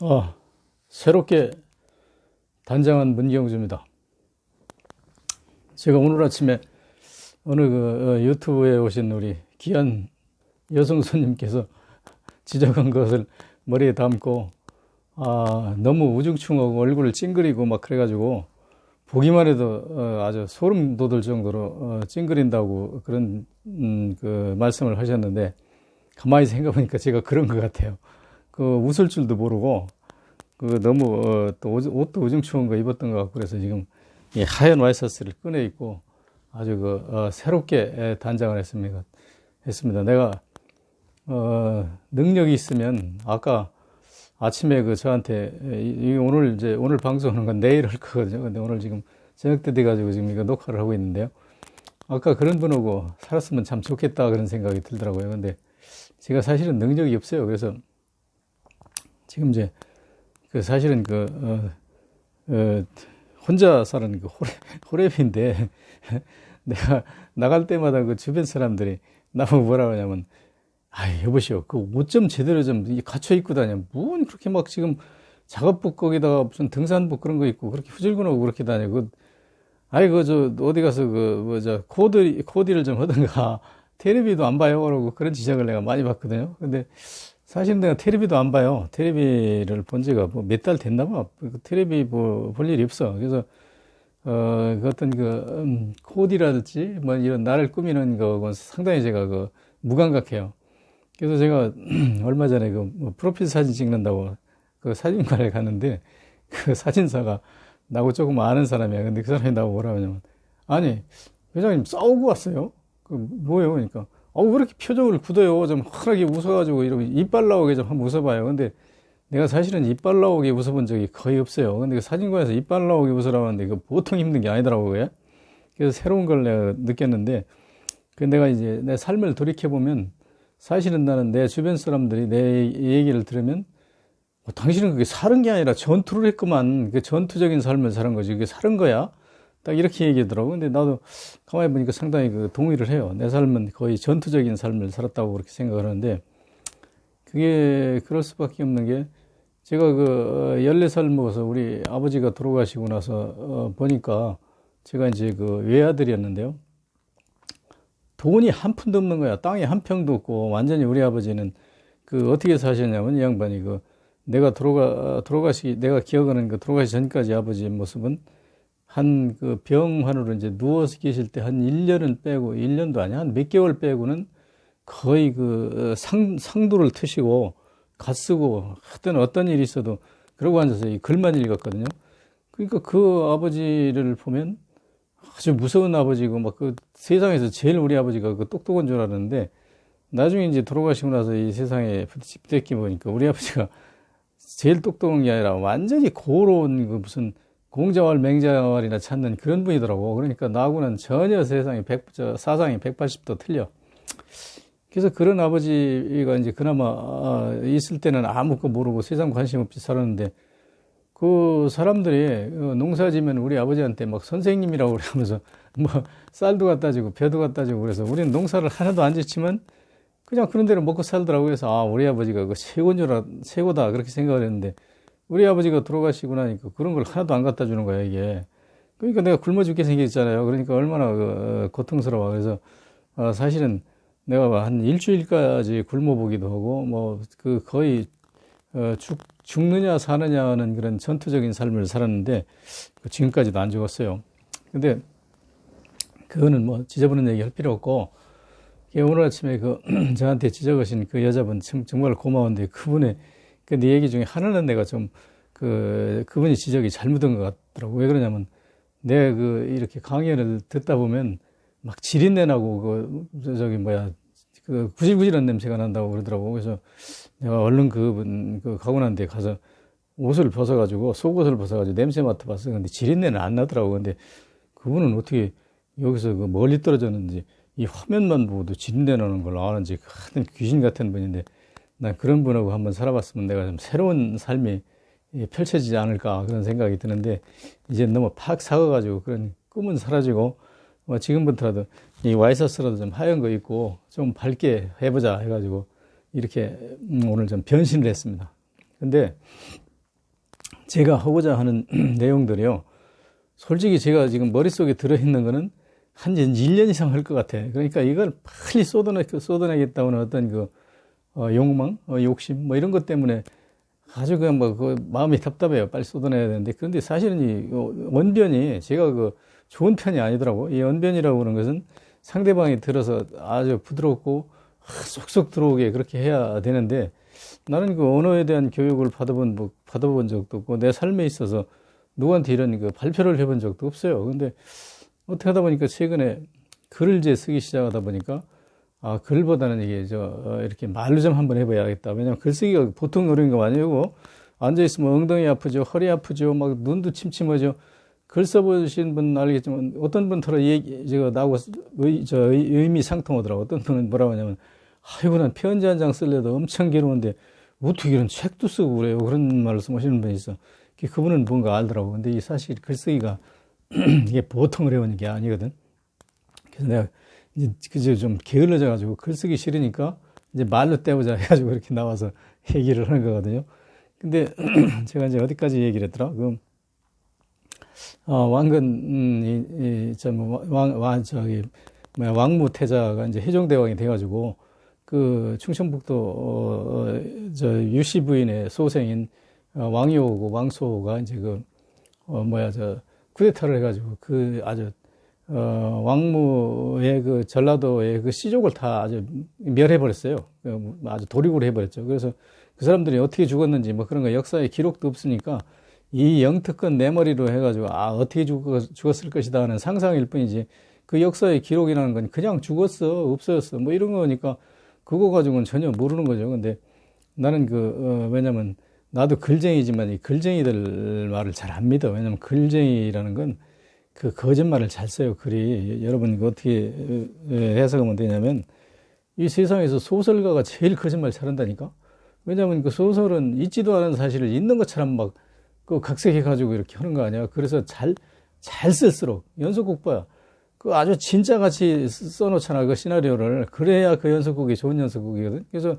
아, 새롭게 단장한 문경주입니다. 제가 오늘 아침에 어느 유튜브에 오신 우리 귀한 여성 손님께서 지적한 것을 머리에 담고, 너무 우중충하고 얼굴을 찡그리고 막 그래가지고 보기만 해도 아주 소름 돋을 정도로 찡그린다고 그런 그 말씀을 하셨는데, 가만히 생각해보니까 제가 그런 것 같아요. 웃을 줄도 모르고 너무 또 옷도 우중충한 거 입었던 것 같고, 그래서 지금 이 하얀 와이셔츠를 꺼내 입고 아주 새롭게 단장을 했습니다. 내가 능력이 있으면 아까 아침에 저한테 오늘 방송하는 건 내일 할 거거든요. 근데 오늘 지금 저녁 때 돼가지고 지금 이거 녹화를 하고 있는데요. 아까 그런 분하고 살았으면 참 좋겠다 그런 생각이 들더라고요. 근데 제가 사실은 능력이 없어요. 그래서 지금 이제 사실은 혼자 사는 호랩인데 내가 나갈 때마다 주변 사람들이 나보고 뭐라 그러냐면, 여보시오, 옷 좀 제대로 좀 갖춰 입고 다녀. 뭔 그렇게 막 지금 작업복 거기다가 무슨 등산복 그런 거 입고 그렇게 후질근하고 그렇게 다녀. 어디 가서 코디를 좀 하든가, 테레비도 안 봐요. 그러고 그런 지적을 내가 많이 받거든요. 근데 사실 내가 테레비도 안 봐요. 테레비를 본 지가 몇 달 됐나 봐. 테레비 볼 일이 없어. 그래서, 코디라든지, 이런 나를 꾸미는 거, 상당히 제가 무감각해요. 그래서 제가, 얼마 전에 프로필 사진 찍는다고 사진관에 갔는데, 사진사가 나하고 조금 아는 사람이야. 근데 그 사람이 나하고 뭐라 하냐면, 아니, 회장님 싸우고 왔어요? 뭐예요? 그러니까, 왜 이렇게 표정을 굳어요? 좀 환하게 웃어가지고, 이러고 이빨 나오게 좀 한번 웃어봐요. 근데 내가 사실은 이빨 나오게 웃어본 적이 거의 없어요. 근데 사진관에서 이빨 나오게 웃으라고 하는데 보통 힘든 게 아니더라고요. 그게. 그래서 새로운 걸 내가 느꼈는데, 내가 이제 내 삶을 돌이켜보면, 사실은 나는 내 주변 사람들이 내 얘기를 들으면, 당신은 그게 사는 게 아니라 전투를 했구만. 전투적인 삶을 사는 거지. 그게 사는 거야? 딱 이렇게 얘기하더라고. 근데 나도 가만히 보니까 상당히 동의를 해요. 내 삶은 거의 전투적인 삶을 살았다고 그렇게 생각을 하는데, 그게 그럴 수밖에 없는 게, 제가 14살 먹어서 우리 아버지가 돌아가시고 나서 보니까, 제가 이제 외아들이었는데요. 돈이 한 푼도 없는 거야. 땅이 한 평도 없고, 완전히 우리 아버지는 어떻게 사셨냐면, 이 양반이 내가 내가 기억하는 돌아가시 전까지 아버지의 모습은 한 병환으로 이제 누워서 계실 때 한 1년은 빼고, 1년도 아니야. 한 몇 개월 빼고는 거의 상도를 트시고, 갓 쓰고, 하여튼 어떤 일이 있어도 그러고 앉아서 이 글만 읽었거든요. 그러니까 아버지를 보면 아주 무서운 아버지고, 세상에서 제일 우리 아버지가 똑똑한 줄 알았는데, 나중에 이제 돌아가시고 나서 이 세상에 부대끼 보니까 우리 아버지가 제일 똑똑한 게 아니라 완전히 고로운 무슨 공자왈 맹자왈이나 찾는 그런 분이더라고. 그러니까 나하고는 전혀 사상이 180도 틀려. 그래서 그런 아버지가 이제 그나마 있을 때는 아무것도 모르고 세상 관심 없이 살았는데, 사람들이 농사 지면 우리 아버지한테 막 선생님이라고 그러면서 쌀도 갖다 주고 벼도 갖다 주고, 그래서 우리는 농사를 하나도 안 짓지만 그냥 그런 대로 먹고 살더라고요. 그래서 우리 아버지가 최고다 그렇게 생각을 했는데, 우리 아버지가 돌아가시고 나니까 그런 걸 하나도 안 갖다 주는 거야, 이게. 그러니까 내가 굶어 죽게 생겼잖아요. 그러니까 얼마나 고통스러워. 그래서 사실은 내가 한 일주일까지 굶어보기도 하고, 거의 죽느냐 사느냐는 그런 전투적인 삶을 살았는데, 지금까지도 안 죽었어요. 근데 그거는 지저분한 얘기 할 필요 없고, 오늘 아침에 저한테 지적하신 여자분 정말 고마운데, 그분의 네 얘기 중에 하나는 내가 좀 그분이 지적이 잘못된 것 같더라고. 왜 그러냐면, 내가 이렇게 강연을 듣다 보면 막 지린내 나고 구질구질한 냄새가 난다고 그러더라고. 그래서 내가 얼른 그분 가고 난 데 가서 속옷을 벗어가지고 냄새 맡아봤어. 근데 지린내는 안 나더라고. 근데 그분은 어떻게 여기서 멀리 떨어졌는지 이 화면만 보고도 지린내 나는 걸 아는지, 하여튼 귀신 같은 분인데, 난 그런 분하고 한번 살아봤으면 내가 좀 새로운 삶이 펼쳐지지 않을까 그런 생각이 드는데, 이제 너무 팍 사가가지고 그런 꿈은 사라지고, 지금부터라도 이 와이셔츠라도 좀 하얀 거 입고 좀 밝게 해보자 해가지고 이렇게 오늘 좀 변신을 했습니다. 근데 제가 하고자 하는 내용들이요. 솔직히 제가 지금 머릿속에 들어있는 거는 한 1년 이상 할 것 같아. 그러니까 이걸 빨리 쏟아내겠다는 어떤 욕망, 욕심, 뭐 이런 것 때문에 아주 그냥 마음이 답답해요. 빨리 쏟아내야 되는데. 그런데 사실은 이 언변이 제가 좋은 편이 아니더라고. 이 언변이라고 하는 것은 상대방이 들어서 아주 부드럽고 쏙쏙 들어오게 그렇게 해야 되는데 나는 언어에 대한 교육을 받아본 적도 없고 내 삶에 있어서 누구한테 이런 발표를 해본 적도 없어요. 근데 어떻게 하다 보니까 최근에 글을 이제 쓰기 시작하다 보니까 글보다는 이게 이렇게 말로 좀 한번 해봐야겠다. 왜냐면 글쓰기가 보통 어려운 거 아니고 앉아있으면 엉덩이 아프죠, 허리 아프죠, 막 눈도 침침하죠. 글 써보신 분 알겠지만 어떤 분처럼 나하고 의미 상통하더라고. 어떤 분은 뭐라고 하냐면 아이고 난 편지 한 장 쓸래도 엄청 괴로운데 어떻게 이런 책도 쓰고 그래요. 그런 말씀하시는 분이 있어. 그분은 뭔가 알더라고. 근데 이 사실 글쓰기가 이게 보통 어려운 게 아니거든. 그래서 내가 이제 그저 좀 게을러져 가지고 글쓰기 싫으니까 이제 말로 때우자 해가지고 이렇게 나와서 얘기를 하는 거거든요. 근데 제가 이제 어디까지 얘기를 했더라? 왕무태자가 이제 해종대왕이 돼가지고 충청북도 유씨 부인의 소생인 왕효고 왕소가 이제 쿠데타를 해가지고 아주 왕무의 전라도의 씨족을 다 아주 멸해버렸어요. 아주 도륙을 해버렸죠. 그래서 그 사람들이 어떻게 죽었는지 뭐 그런 거 역사에 기록도 없으니까 이 영특권 내 머리로 해가지고 어떻게 죽었을 것이다 하는 상상일 뿐이지 그 역사의 기록이라는 건 그냥 죽었어 없어졌어 뭐 이런 거니까 그거 가지고는 전혀 모르는 거죠. 근데 나는 왜냐면 나도 글쟁이지만 이 글쟁이들 말을 잘 안 믿어. 왜냐면 글쟁이라는 건 거짓말을 잘 써요. 글이. 여러분 어떻게 해석하면 되냐면 이 세상에서 소설가가 제일 거짓말 잘한다니까. 왜냐면 소설은 있지도 않은 사실을 있는 것처럼 각색해가지고 이렇게 하는 거 아니야. 그래서 잘 쓸수록 연속곡 봐요. 아주 진짜같이 써놓잖아. 시나리오를. 그래야 연속곡이 좋은 연속곡이거든. 그래서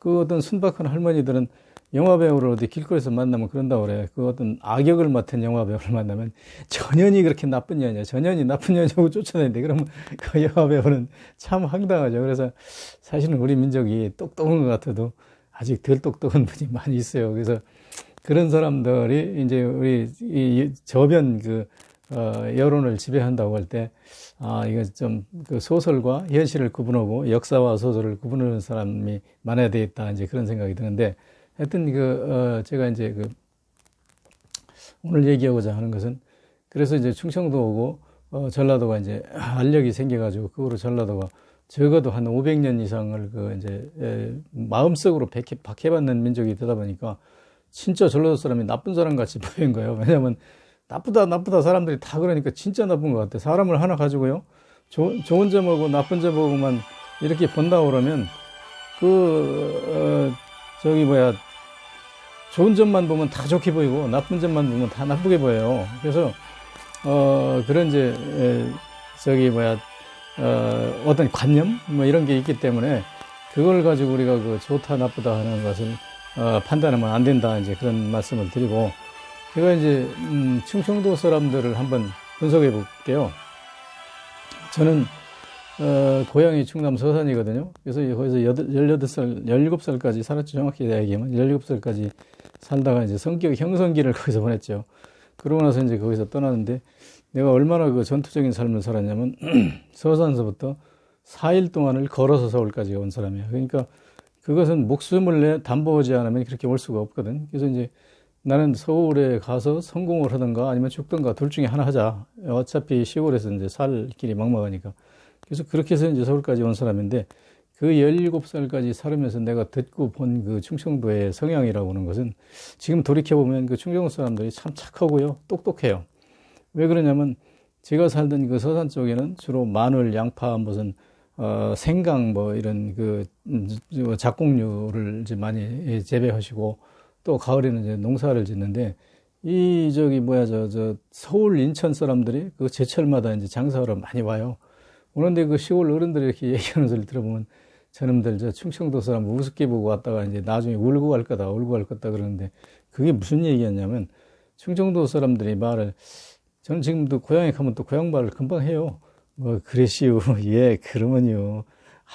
어떤 순박한 할머니들은 영화배우를 어디 길거리에서 만나면 그런다고 그래. 어떤 악역을 맡은 영화배우를 만나면 전현이 그렇게 나쁜 년이야. 전현이 나쁜 년이라고 쫓아내는데 그러면 영화배우는 참 황당하죠. 그래서 사실은 우리 민족이 똑똑한 것 같아도 아직 덜 똑똑한 분이 많이 있어요. 그래서 그런 사람들이 이제 우리 저변 여론을 지배한다고 할 때, 이거 좀 소설과 현실을 구분하고 역사와 소설을 구분하는 사람이 많아야 되겠다. 이제 그런 생각이 드는데, 하여튼 제가 이제 오늘 얘기하고자 하는 것은 그래서 이제 충청도 오고, 전라도가 이제 알력이 생겨가지고 그거로 전라도가 적어도 한 500년 이상을 마음속으로 박해받는 민족이 되다 보니까 진짜 전라도 사람이 나쁜 사람 같이 보인 거예요. 왜냐면 나쁘다 사람들이 다 그러니까 진짜 나쁜 것 같아. 사람을 하나 가지고요. 좋은 점하고 나쁜 점하고만 이렇게 본다고 그러면 좋은 점만 보면 다 좋게 보이고 나쁜 점만 보면 다 나쁘게 보여요. 그래서 그런 어떤 관념 뭐 이런 게 있기 때문에 그걸 가지고 우리가 좋다 나쁘다 하는 것을 판단하면 안 된다. 이제 그런 말씀을 드리고 제가 이제 충청도 사람들을 한번 분석해 볼게요. 저는 고향이 충남 서산이거든요. 그래서 거기서 17살까지 살았죠. 정확히 얘기하면 17살까지 살다가 이제 성격 형성기를 거기서 보냈죠. 그러고 나서 이제 거기서 떠나는데 내가 얼마나 전투적인 삶을 살았냐면 서산서부터 4일 동안을 걸어서 서울까지 온 사람이야. 그러니까 그것은 목숨을 담보하지 않으면 그렇게 올 수가 없거든. 그래서 이제 나는 서울에 가서 성공을 하든가 아니면 죽든가 둘 중에 하나 하자. 어차피 시골에서 이제 살 길이 막막하니까. 그래서 그렇게 해서 이제 서울까지 온 사람인데 17살까지 살으면서 내가 듣고 본 충청도의 성향이라고 하는 것은 지금 돌이켜보면 충청도 사람들이 참 착하고요. 똑똑해요. 왜 그러냐면 제가 살던 서산 쪽에는 주로 마늘, 양파, 생강 이런 작곡류를 이제 많이 재배하시고 또 가을에는 이제 농사를 짓는데 서울, 인천 사람들이 제철마다 이제 장사하러 많이 와요. 오는데 시골 어른들이 이렇게 얘기하는 소리 들어보면 저놈들 충청도 사람 우습게 보고 왔다가 이제 나중에 울고 갈 거다 그러는데 그게 무슨 얘기였냐면 충청도 사람들이 말을, 저는 지금도 고향에 가면 또 고향 말을 금방 해요. 뭐, 그러시오. 예, 그러면요.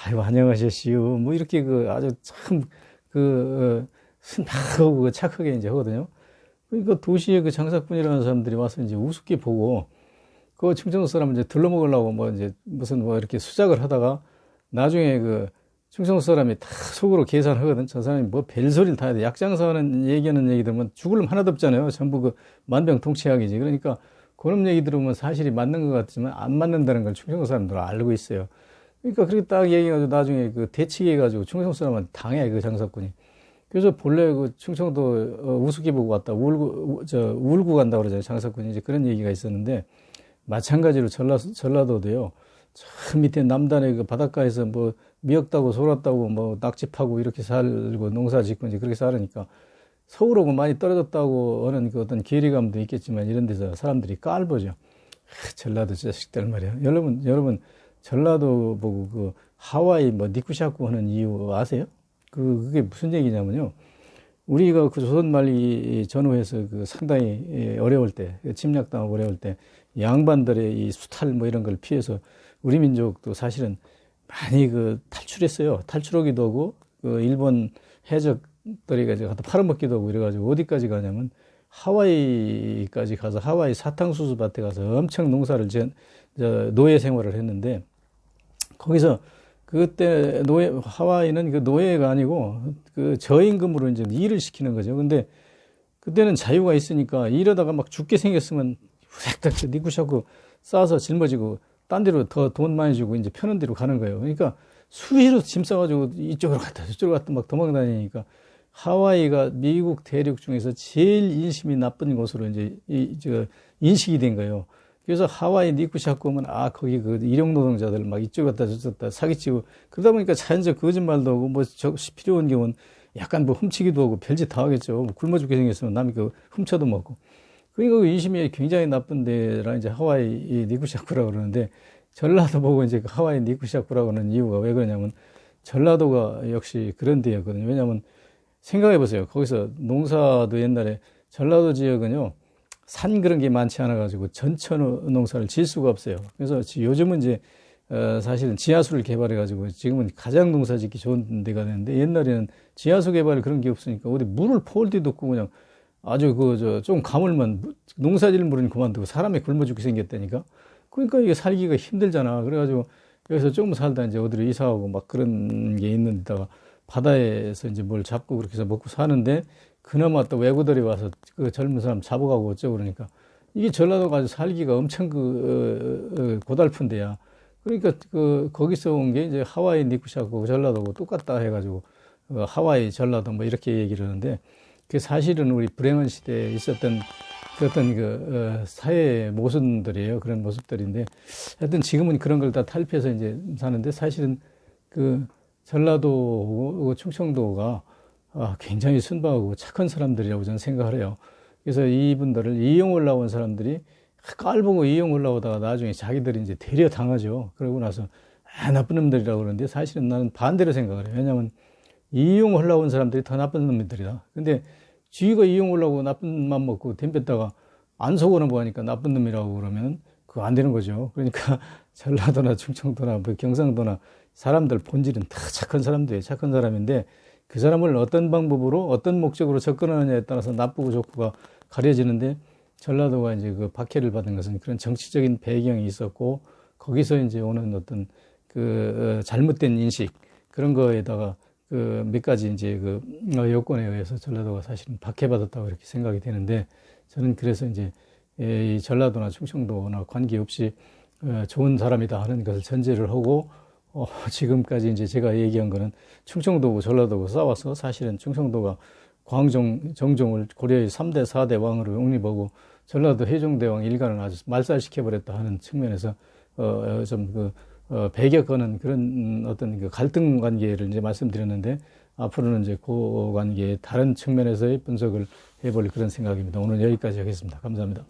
아이고, 안녕하셨시오. 뭐, 이렇게 아주 참, 순하고 착하게 이제 하거든요. 그러니까 도시에 장사꾼이라는 사람들이 와서 이제 우습게 보고, 충청도 사람은 이제 들러먹으려고 뭐 이제 무슨 뭐 이렇게 수작을 하다가 나중에 충청도 사람이 다 속으로 계산하거든. 저 사람이 뭐 별소리를 다 해야 돼. 약장사하는 얘기하는 얘기 들으면 죽을 놈 하나도 없잖아요. 전부 만병통치약이지. 그러니까 그런 얘기 들으면 사실이 맞는 것 같지만 안 맞는다는 걸 충청도 사람들은 알고 있어요. 그러니까 그렇게 딱 얘기해가지고 나중에 대치해가지고 충청도 사람한테 당해, 장사꾼이. 그래서 본래 충청도 우습게 보고 왔다 울고 간다 그러잖아요. 장사꾼이. 이제 그런 얘기가 있었는데 마찬가지로 전라도도요. 저 밑에 남단의 바닷가에서 뭐 미역 따고 소라 따고 뭐 낙지 파고 이렇게 살고 농사 짓고 이제 그렇게 살으니까 서울하고 많이 떨어졌다고 하는 어떤 괴리감도 있겠지만 이런 데서 사람들이 깔보죠. 전라도 자식들 말이야. 여러분 전라도 보고 하와이 뭐 니쿠샤쿠 하는 이유 아세요? 그게 무슨 얘기냐면요. 우리가 조선 말기 전후에서 상당히 어려울 때, 침략당하고 어려울 때, 양반들의 이 수탈 뭐 이런 걸 피해서 우리 민족도 사실은 많이 탈출했어요. 탈출하기도 하고, 일본 해적들이 갖다 팔아먹기도 하고 이래가지고 어디까지 가냐면 하와이까지 가서 하와이 사탕수수 밭에 가서 엄청 농사를 노예 생활을 했는데 거기서 그때 하와이는 노예가 아니고 저임금으로 이제 일을 시키는 거죠. 근데 그때는 자유가 있으니까 일하다가 막 죽게 생겼으면 후닥닥 니쿠샤쿠 싸서 짊어지고 딴 데로 더 돈 많이 주고 이제 편한 데로 가는 거예요. 그러니까 수시로 짐 싸가지고 이쪽으로 갔다 저쪽으로 갔다 막 도망 다니니까 하와이가 미국 대륙 중에서 제일 인심이 나쁜 곳으로 이제 인식이 된 거예요. 그래서 하와이 니쿠샤쿠 오면 거기 일용 노동자들 막 이쪽 갔다 저쪽 갔다 사기치고 그러다 보니까 자연적 거짓말도 하고 뭐 필요한 경우는 약간 뭐 훔치기도 하고 별짓 다 하겠죠. 굶어 죽게 생겼으면 남이 훔쳐도 먹고. 그러니까 인심이 굉장히 나쁜 데라 이제 하와이 니쿠샤쿠라고 그러는데 전라도 보고 이제 하와이 니쿠샤쿠라고 하는 이유가 왜 그러냐면 전라도가 역시 그런 데였거든요. 왜냐하면 생각해 보세요. 거기서 농사도 옛날에 전라도 지역은요. 산 그런 게 많지 않아 가지고 전천 농사를 지을 수가 없어요. 그래서 요즘은 이제 사실은 지하수를 개발해 가지고 지금은 가장 농사 짓기 좋은 데가 되는데 옛날에는 지하수 개발 그런 게 없으니까 어디 물을 퍼올 데도 없고 그냥 아주 좀 가물면 농사질 물은 그만두고 사람이 굶어 죽게 생겼다니까. 그러니까 이게 살기가 힘들잖아. 그래가지고 여기서 조금 살다 이제 어디로 이사하고 막 그런 게 있는 데다가 바다에서 이제 뭘 잡고 그렇게 해서 먹고 사는데 그나마 또 외구들이 와서 젊은 사람 잡아가고 어쩌고 그러니까 이게 전라도가 아주 살기가 엄청 고달픈 데야. 그러니까 거기서 온 게 이제 하와이 니쿠샤쿠 전라도고 똑같다 해가지고 하와이 전라도 뭐 이렇게 얘기를 하는데 그 사실은 우리 브레먼 시대에 있었던 어떤 사회의 모순들이에요. 그런 모습들인데 하여튼 지금은 그런 걸 다 탈피해서 이제 사는데 사실은 전라도 충청도가 굉장히 순박하고 착한 사람들이라고 저는 생각을 해요. 그래서 이분들을 이용을 나온 사람들이 깔보고 이용을 나오다가 나중에 자기들이 이제 데려 당하죠. 그러고 나서 나쁜 놈들이라고 그러는데 사실은 나는 반대로 생각을 해요. 왜냐하면 이용을 나온 사람들이 더 나쁜 놈들이다. 근데 쥐가 이용을 하고 나쁜 맘 먹고 덤볐다가 안 속어는 보니까 나쁜 놈이라고 그러면 그거 안 되는 거죠. 그러니까 전라도나 충청도나 뭐 경상도나 사람들 본질은 다 착한 사람들이에요. 착한 사람인데 그 사람을 어떤 방법으로 어떤 목적으로 접근하느냐에 따라서 나쁘고 좋고가 가려지는데 전라도가 이제 박해를 받은 것은 그런 정치적인 배경이 있었고 거기서 이제 오는 어떤 잘못된 인식 그런 거에다가 몇 가지 이제 여건에 의해서 전라도가 사실은 박해받았다고 이렇게 생각이 되는데 저는 그래서 이제 이 전라도나 충청도나 관계없이 좋은 사람이다 하는 것을 전제를 하고 지금까지 이제 제가 얘기한 거는 충청도고 전라도고 싸워서 사실은 충청도가 광종, 정종을 고려의 3대, 4대 왕으로 영립하고 전라도 해종대왕 일가는 아주 말살시켜버렸다 하는 측면에서 배격하는 그런 어떤 갈등 관계를 이제 말씀드렸는데 앞으로는 이제 그 관계의 다른 측면에서의 분석을 해볼 그런 생각입니다. 오늘 여기까지 하겠습니다. 감사합니다.